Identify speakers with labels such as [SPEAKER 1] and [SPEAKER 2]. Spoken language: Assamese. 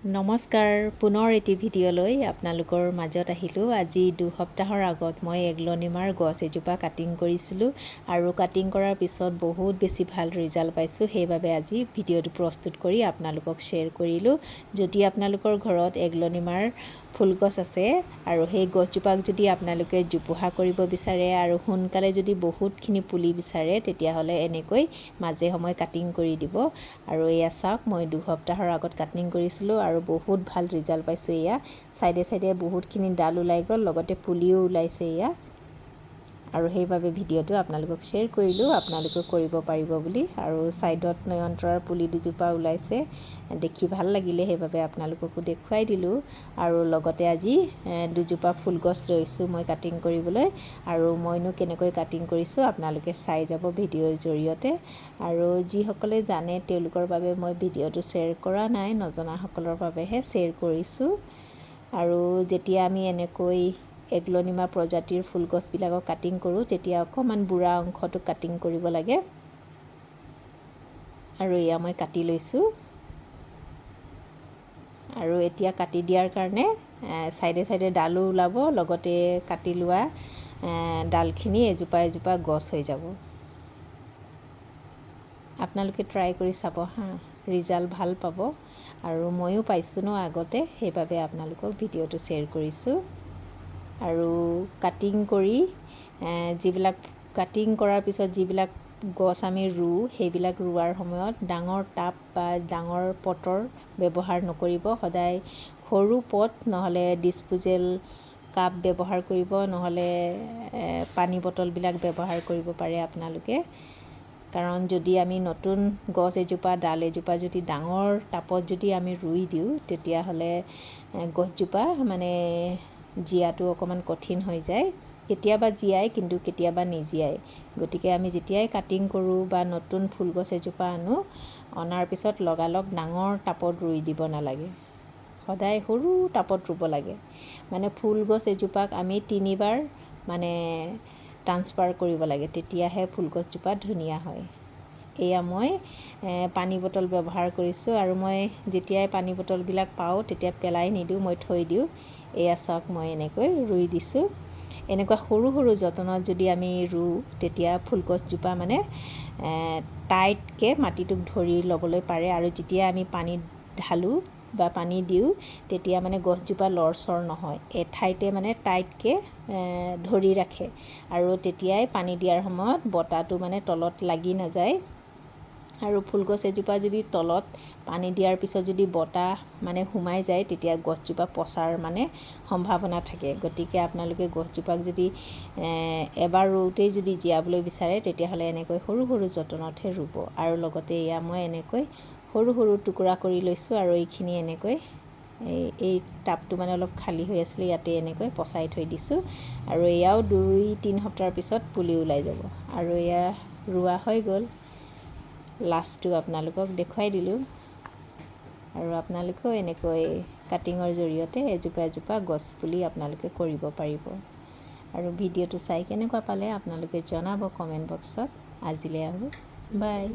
[SPEAKER 1] নমস্কাৰ পুনৰ এটি ভিডিঅ'লৈ আপোনালোকৰ মাজত আহিলোঁ। আজি 2 সপ্তাহৰ আগত মই এগ্লনিমাৰ গছ এজোপা কাটিং কৰিছিলোঁ আৰু কাটিং কৰাৰ পিছত বহুত বেছি ভাল ৰিজাল্ট পাইছোঁ। সেইবাবে আজি ভিডিঅ'টো প্ৰস্তুত কৰি আপোনালোকক শ্বেয়াৰ কৰিলোঁ। যদি আপোনালোকৰ ঘৰত এগ্লনিমাৰ ফুলগছ আছে আৰু সেই গছজোপাক যদি আপোনালোকে জোপোহা কৰিব বিচাৰে আৰু সোনকালে যদি বহুতখিনি পুলি বিচাৰে তেতিয়াহ'লে এনেকৈ মাজে সময়ে কাটিং কৰি দিব। আৰু এয়া চাওক, মই 2 সপ্তাহৰ আগত কাটিং কৰিছিলোঁ আৰু বহুত ভাল ৰিজাল্ট পাইছোঁ। এয়া চাইডে চাইডে বহুতখিনি ডাল ওলাই গ'ল, লগতে পুলিও ওলাইছে এয়া। আৰু সেইবাবে ভিডিঅ'টো আপোনালোকক শ্বেয়াৰ কৰিলোঁ, আপোনালোকে কৰিব পাৰিব বুলি। আৰু ছাইডত নয়নতৰাৰ পুলি দুজোপা ওলাইছে, দেখি ভাল লাগিলে, সেইবাবে আপোনালোককো দেখুৱাই দিলোঁ। আৰু লগতে আজি দুজোপা ফুলগছ লৈছোঁ মই কাটিং কৰিবলৈ। আৰু মইনো কেনেকৈ কাটিং কৰিছোঁ আপোনালোকে চাই যাব ভিডিঅ'ৰ জৰিয়তে। আৰু যিসকলে জানে তেওঁলোকৰ বাবে মই ভিডিঅ'টো শ্বেয়াৰ কৰা নাই, নজনাসকলৰ বাবেহে শ্বেয়াৰ কৰিছোঁ। আৰু যেতিয়া আমি এনেকৈ এগ্লনিমা প্ৰজাতিৰ ফুলগছবিলাকক কাটিং কৰোঁ তেতিয়া অকণমান বুঢ়া অংশটো কাটিং কৰিব লাগে। আৰু এয়া মই কাটি লৈছোঁ। আৰু এতিয়া কাটি দিয়াৰ কাৰণে চাইডে চাইডে ডালো ওলাব, লগতে কাটি লোৱা ডালখিনি এজোপা এজোপা গছ হৈ যাব। আপোনালোকে ট্ৰাই কৰি চাব হা, ৰিজাল্ট ভাল পাব। আৰু ময়ো পাইছোঁ ন আগতে, সেইবাবে আপোনালোকক ভিডিঅ'টো শ্বেয়াৰ কৰিছোঁ। আৰু কাটিং কৰি যিবিলাক কাটিং কৰাৰ পিছত যিবিলাক গছ আমি ৰুওঁ, সেইবিলাক ৰোৱাৰ সময়ত ডাঙৰ টাব বা ডাঙৰ পটৰ ব্যৱহাৰ নকৰিব। সদায় সৰু পট নহ'লে ডিছপ'জেল কাপ ব্যৱহাৰ কৰিব, নহ'লে পানী বটলবিলাক ব্যৱহাৰ কৰিব পাৰে আপোনালোকে। কাৰণ যদি আমি নতুন গছ এজোপা ডাল এজোপা যদি ডাঙৰ টাবত যদি আমি ৰুই দিওঁ তেতিয়াহ'লে গছজোপা মানে জীয়াটো অকণমান কঠিন হৈ যায়। কেতিয়াবা জীয়াই কিন্তু কেতিয়াবা নিজীয়াই। গতিকে আমি যেতিয়াই কাটিং কৰোঁ বা নতুন ফুলগছ এজোপা আনো, অনাৰ পিছত লগালগ ডাঙৰ টাবত ৰুই দিব নালাগে, সদায় সৰু টাবত ৰুব লাগে। মানে ফুলগছ এজোপাক আমি 3 বাৰ মানে ট্ৰান্সফাৰ কৰিব লাগে, তেতিয়াহে ফুলগছজোপা ধুনীয়া হয়। এয়া মই পানী বটল ব্যৱহাৰ কৰিছোঁ। আৰু মই যেতিয়াই পানী বটলবিলাক পাওঁ তেতিয়া পেলাই নিদিওঁ, মই থৈ দিওঁ। এয়া চাওক, মই এনেকৈ ৰুই দিছোঁ। এনেকুৱা সৰু সৰু যতনত যদি আমি ৰুওঁ তেতিয়া ফুলগছজোপা মানে টাইটকৈ মাটিটোক ধৰি ল'বলৈ পাৰে। আৰু যেতিয়া আমি পানী ঢালোঁ বা পানী দিওঁ তেতিয়া মানে গছজোপা লৰচৰ নহয়, এঠাইতে মানে টাইটকৈ ধৰি ৰাখে। আৰু তেতিয়াই পানী দিয়াৰ সময়ত বতাহটো মানে তলত লাগি নাযায়। আৰু ফুলগছ এজোপা যদি তলত পানী দিয়াৰ পিছত যদি বতাহ মানে সোমাই যায় তেতিয়া গছজোপা পচাৰ মানে সম্ভাৱনা থাকে। গতিকে আপোনালোকে গছজোপাক যদি এবাৰ ৰুওঁতেই যদি জীয়াবলৈ বিচাৰে তেতিয়াহ'লে এনেকৈ সৰু সৰু যতনতহে ৰুব। আৰু লগতে এয়া মই এনেকৈ সৰু সৰু টুকুৰা কৰি লৈছোঁ। আৰু এইখিনি এনেকৈ এই টাবটো মানে অলপ খালী হৈ আছিলে, ইয়াতে এনেকৈ পচাই থৈ দিছোঁ। আৰু এয়াও 2-3 সপ্তাহৰ পিছত পুলি ওলাই যাব। আৰু এয়া ৰোৱা হৈ গ'ল, লাষ্টটো আপোনালোকক দেখুৱাই দিলোঁ। আৰু আপোনালোকেও এনেকৈ কাটিঙৰ জৰিয়তে এজোপা এজোপা গছ পুলি আপোনালোকে কৰিব পাৰিব। আৰু ভিডিঅ'টো চাই কেনেকুৱা পালে আপোনালোকে জনাব কমেণ্ট বক্সত। আজিলৈ আহোঁ, বাই।